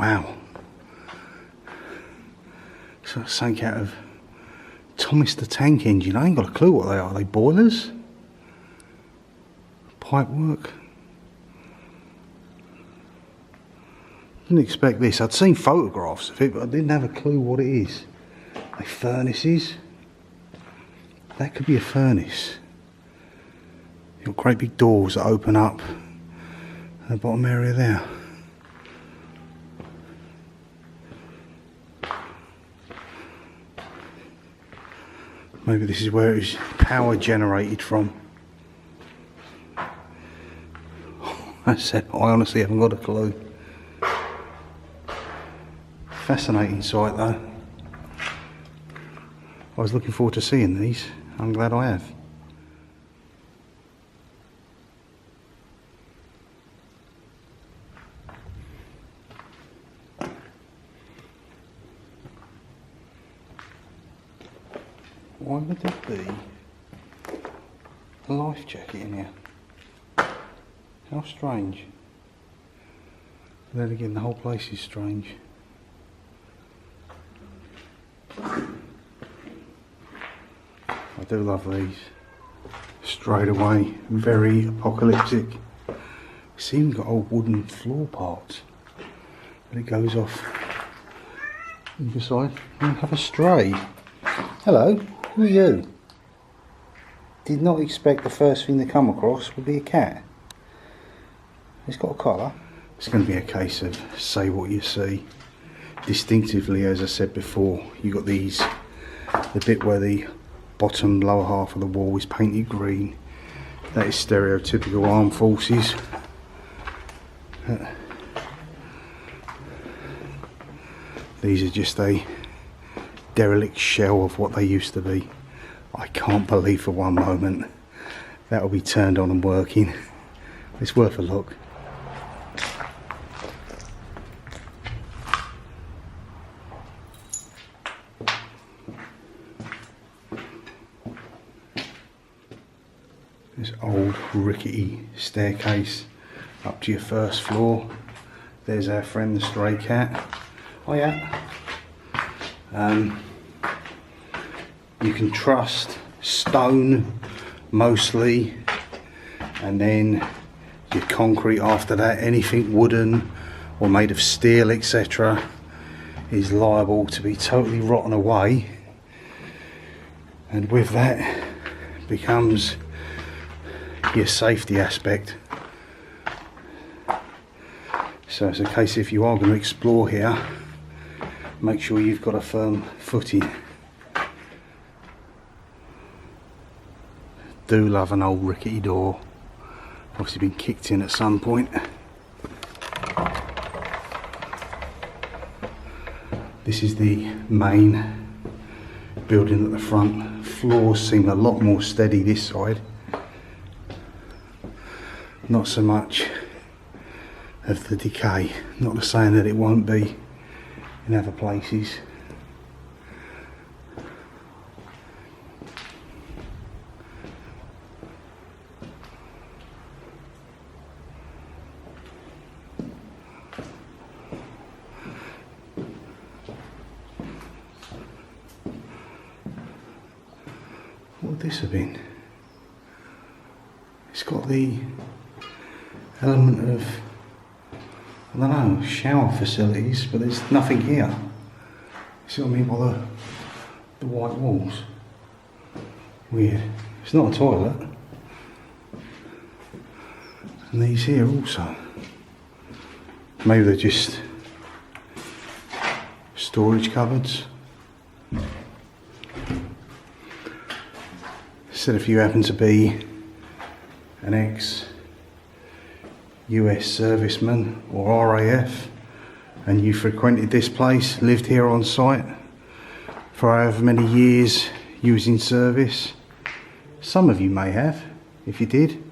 Wow. So that's something out of Thomas the Tank Engine. I ain't got a clue what they are. Are they boilers? Pipe work? Didn't expect this. I'd seen photographs of it, but I didn't have a clue what it is. Are they furnaces? That could be a furnace. You've got great big doors that open up in the bottom area there. Maybe this is where it was power generated from. I said, I honestly haven't got a clue. Fascinating sight though. I was looking forward to seeing these. I'm glad I have. Why would there be a life jacket in here? How strange. Then again, the whole place is strange. I do love these. Straight away, very apocalyptic. It's even got old wooden floor parts. But it goes off either side. And have a stray. Hello, who are you? Did not expect the first thing to come across would be a cat. It's got a collar. It's going to be a case of say what you see. Distinctively, as I said before, you got these, the bit where the bottom lower half of the wall is painted green. That is stereotypical armed forces. These are just a derelict shell of what they used to be. I can't believe for one moment that will be turned on and working. It's worth a look. This old rickety staircase up to your first floor. There's our friend the stray cat. Oh yeah. You can trust stone mostly, and then your concrete after that. Anything wooden or made of steel, etc., is liable to be totally rotten away, and with that becomes your safety aspect. So it's a case, if you are going to explore here, make sure you've got a firm footing. Do love an old rickety door. Obviously been kicked in at some point. This is the main building at the front. Floors seem a lot more steady this side. Not so much of the decay. Not saying that it won't be in other places. What would this have been? It's got the element of, I don't know, shower facilities, but there's nothing here. You see what I mean by the white walls? Weird. It's not a toilet. And these here also. Maybe they're just storage cupboards. Said if you happen to be an ex-US serviceman or RAF and you frequented this place, lived here on site for however many years you was in service, some of you may have. If you did,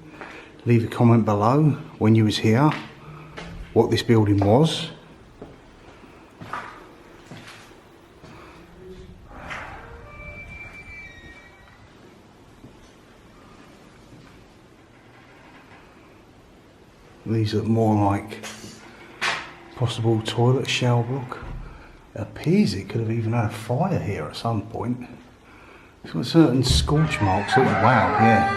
leave a comment below when you was here, what this building was. These look more like Possible toilet shower block. It appears it could have even had a fire here at some point. It's got certain scorch marks. Oh wow, yeah.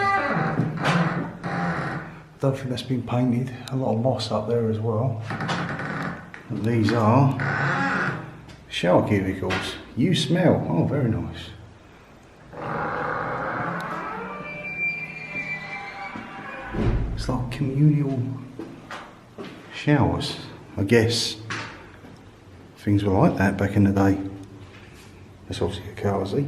Don't think that's been painted. A lot of moss up there as well. And these are shower cubicles. You smell. Oh, very nice. It's like communal showers. I guess things were like that back in the day. That's obviously a courtesy.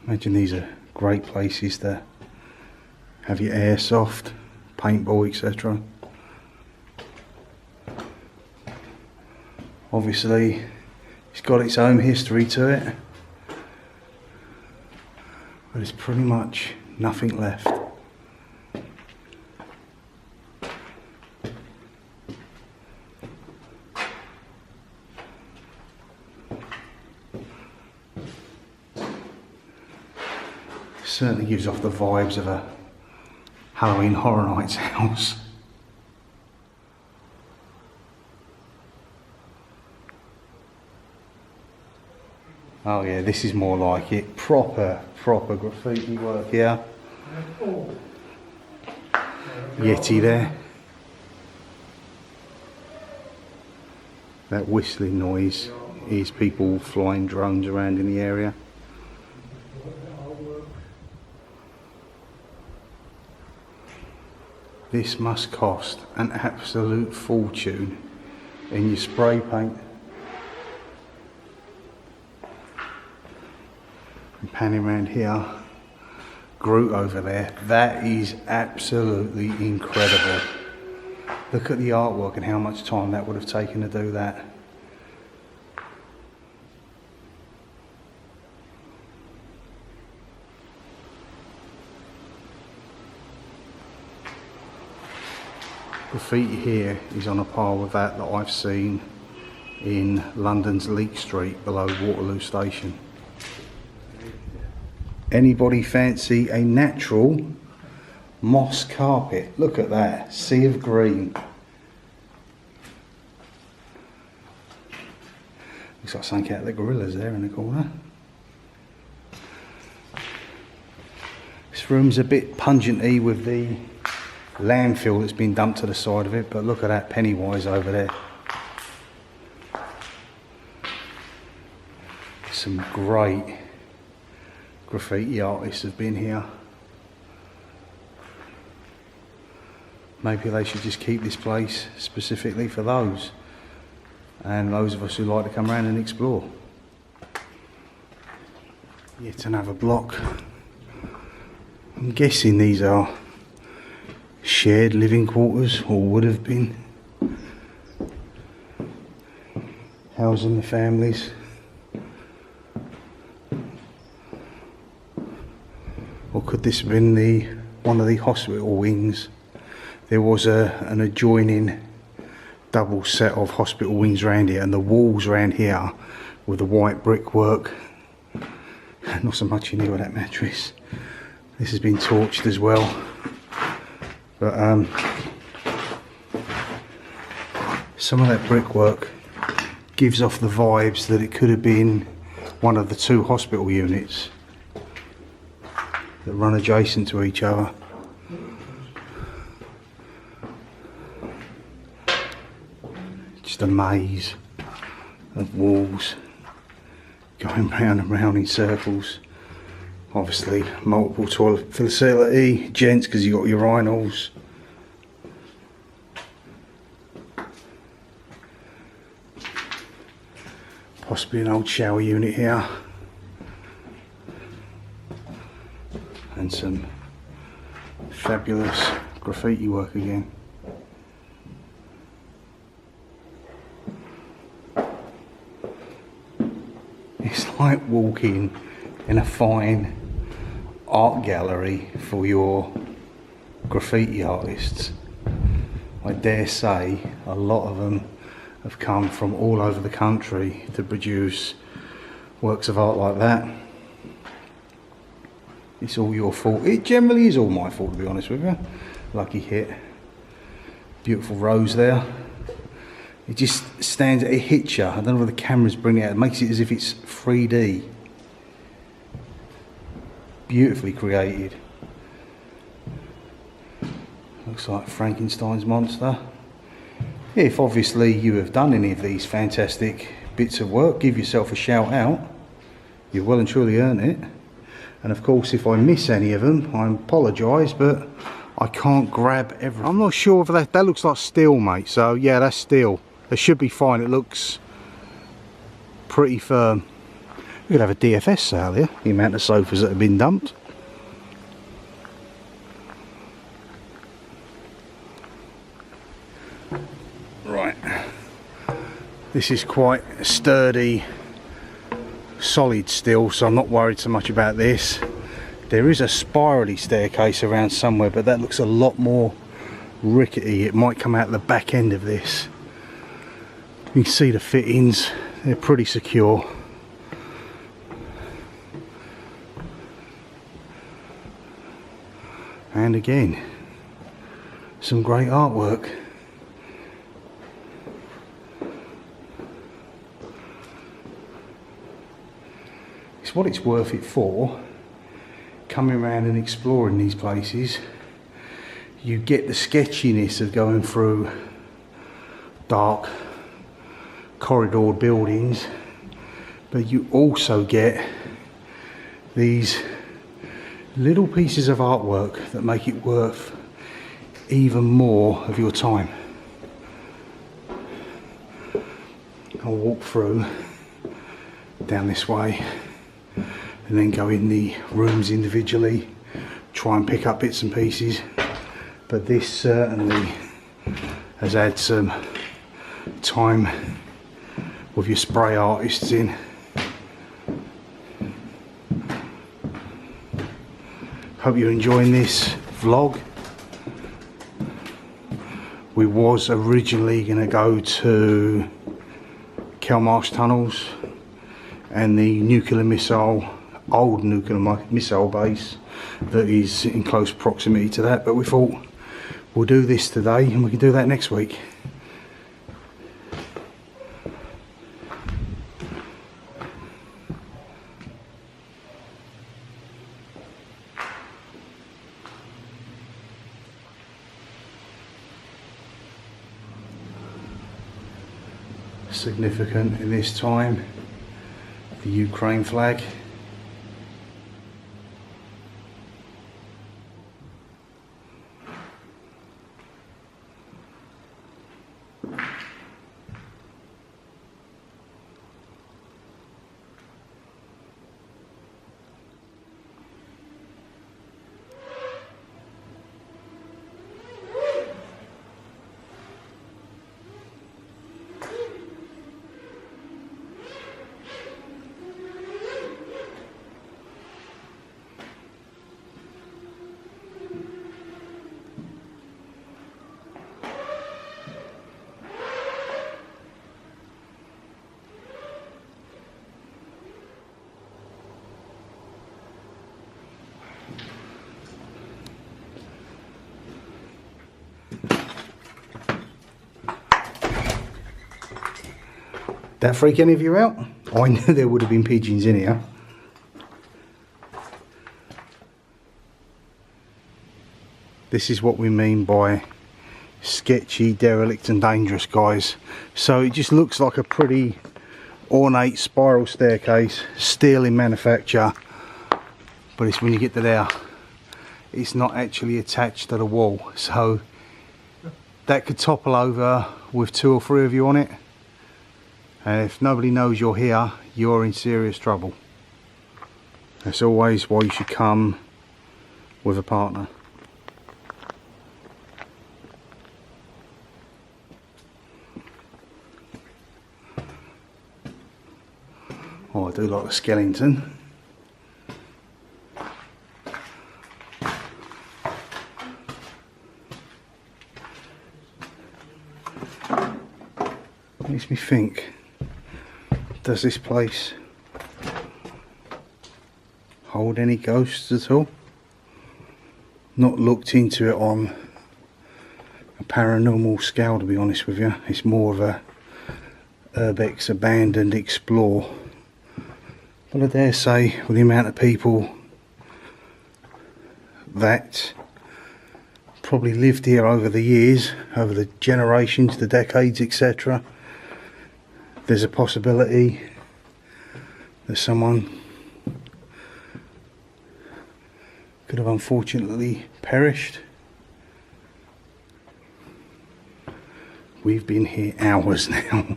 Imagine these are great places to have your airsoft, paintball, etc. Obviously, it's got its own history to it, but there's pretty much nothing left. Certainly gives off the vibes of a Halloween Horror Nights house. Oh yeah, this is more like it. Proper graffiti work here. Yeti there. That whistling noise is people flying drones around in the area. This must cost an absolute fortune in your spray paint. And panning around here, Groot over there, that is absolutely incredible. Look at the artwork and how much time that would have taken to do that. Graffiti here is on a par with that I've seen in London's Leek Street below Waterloo Station. Anybody fancy a natural moss carpet? Look at that, sea of green. Looks like something out of the gorillas there in the corner. This room's a bit pungent-y with the landfill that's been dumped to the side of it, but look at that Pennywise over there. Some great graffiti artists have been here. Maybe they should just keep this place specifically for those, and those of us who like to come around and explore. Yet another block. I'm guessing these are shared living quarters, or would have been, housing the families. Or could this have been one of the hospital wings? There was an adjoining double set of hospital wings around here, and the walls around here with the white brickwork. Not so much in here with that mattress. This has been torched as well. But some of that brickwork gives off the vibes that it could have been one of the two hospital units that run adjacent to each other. Just a maze of walls going round and round in circles. Obviously multiple toilet facility, gents, because you got your urinals. Possibly an old shower unit here. And some fabulous graffiti work again. It's like walking in a fine art gallery for your graffiti artists. I dare say a lot of them have come from all over the country to produce works of art like that. It's all your fault. It generally is all my fault, to be honest with you. Lucky hit. Beautiful rose there. It just stands, it hits you. I don't know whether the camera's bringing it out. It makes it as if it's 3D. Beautifully created. Looks like Frankenstein's monster. If obviously you have done any of these fantastic bits of work, give yourself a shout out. You've well and truly earned it. And of course, if I miss any of them, I apologise, but I can't grab everything. I'm not sure if that looks like steel, mate. So yeah, that's steel. It should be fine. It looks pretty firm. We could have a DFS sale here, the amount of sofas that have been dumped. Right. This is quite sturdy, solid steel, so I'm not worried so much about this. There is a spirally staircase around somewhere, but that looks a lot more rickety. It might come out the back end of this. You can see the fittings, they're pretty secure. And again, some great artwork. It's what it's worth it for. Coming around and exploring these places, you get the sketchiness of going through dark corridor buildings, but you also get these little pieces of artwork that make it worth even more of your time. I'll walk through down this way and then go in the rooms individually, try and pick up bits and pieces, but this certainly has had some time with your spray artists in. Hope you're enjoying this vlog. We was originally going to go to Kelmarsh Tunnels and the old nuclear missile base that is in close proximity to that, but we thought we'll do this today and we can do that next week. Significant in this time, the Ukraine flag. That freak any of you out? I knew there would have been pigeons in here. This is what we mean by sketchy, derelict and dangerous, guys. So it just looks like a pretty ornate spiral staircase, steel in manufacture, but it's when you get to there, it's not actually attached to the wall. So that could topple over with 2 or 3 of you on it. And if nobody knows you're here, you're in serious trouble. That's always why you should come with a partner. Oh, I do like the skeleton. Makes me think, does this place hold any ghosts at all? Not looked into it on a paranormal scale, to be honest with you. It's more of a urbex abandoned explore. But I dare say, with the amount of people that probably lived here over the years, over the generations, the decades, etc., there's a possibility that someone could have unfortunately perished. We've been here hours now.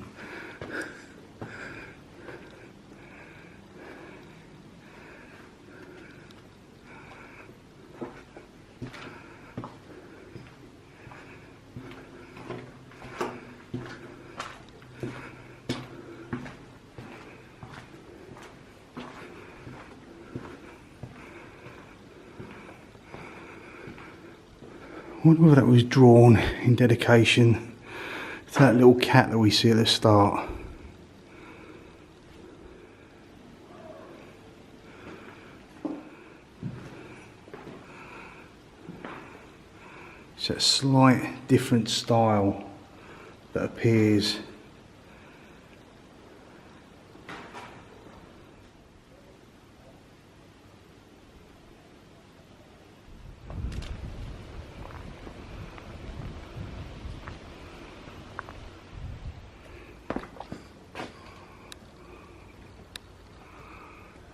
I wonder whether that was drawn in dedication to that little cat that we see at the start. It's a slight different style that appears.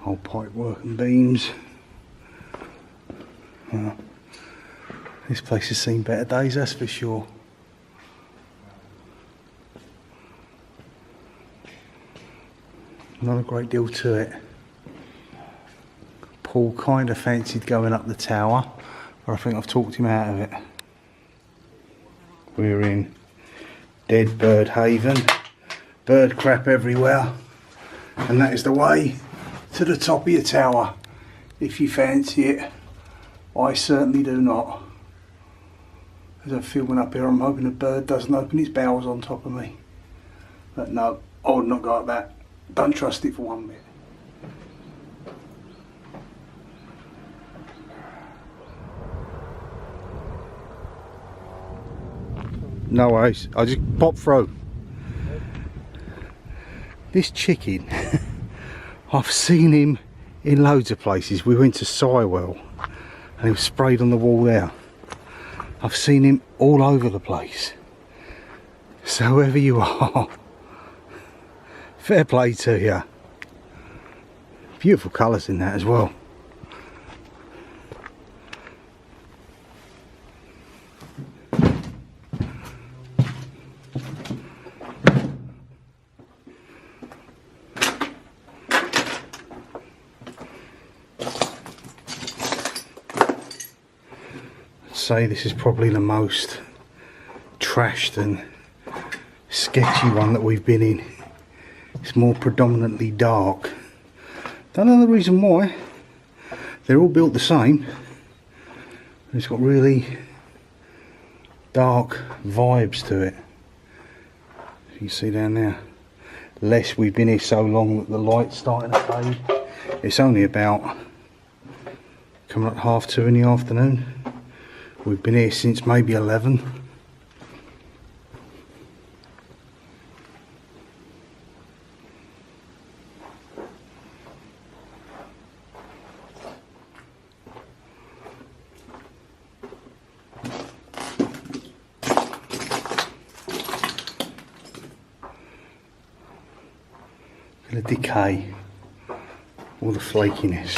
Old pipe work and beams. This place has seen better days, that's for sure. Not a great deal to it. Paul kind of fancied going up the tower, but I think I've talked him out of it. We're in Dead Bird Haven. Bird crap everywhere. And that is the way to the top of your tower, if you fancy it. I certainly do not. As I'm filming up here, I'm hoping a bird doesn't open its bowels on top of me. But no, I would not go like that. Don't trust it for one bit. No worries, I'll just pop through. This chicken, I've seen him in loads of places. We went to Sywell and he was sprayed on the wall there. I've seen him all over the place. So whoever you are, fair play to you. Beautiful colours in that as well. Say this is probably the most trashed and sketchy one that we've been in. It's more predominantly dark. Don't know the reason why. They're all built the same. It's got really dark vibes to it. You can see down there. Less we've been here so long that the light's starting to fade. It's only about coming up 2:30 in the afternoon. We've been here since maybe 11. The decay, all the flakiness.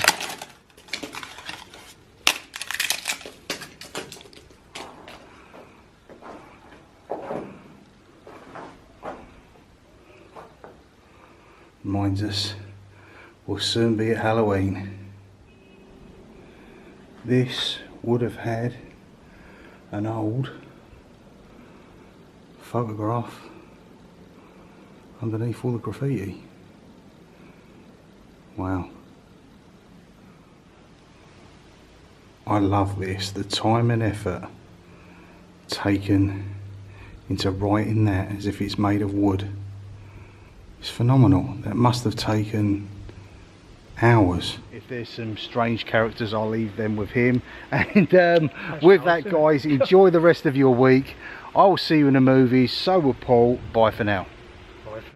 Reminds us we'll soon be at Halloween. This would have had an old photograph underneath all the graffiti. Wow. I love this, the time and effort taken into writing that as if it's made of wood. It's phenomenal. That must have taken hours. If there's some strange characters, I'll leave them with him. And with that, guys, enjoy the rest of your week. I will see you in the movies. So will Paul. Bye for now.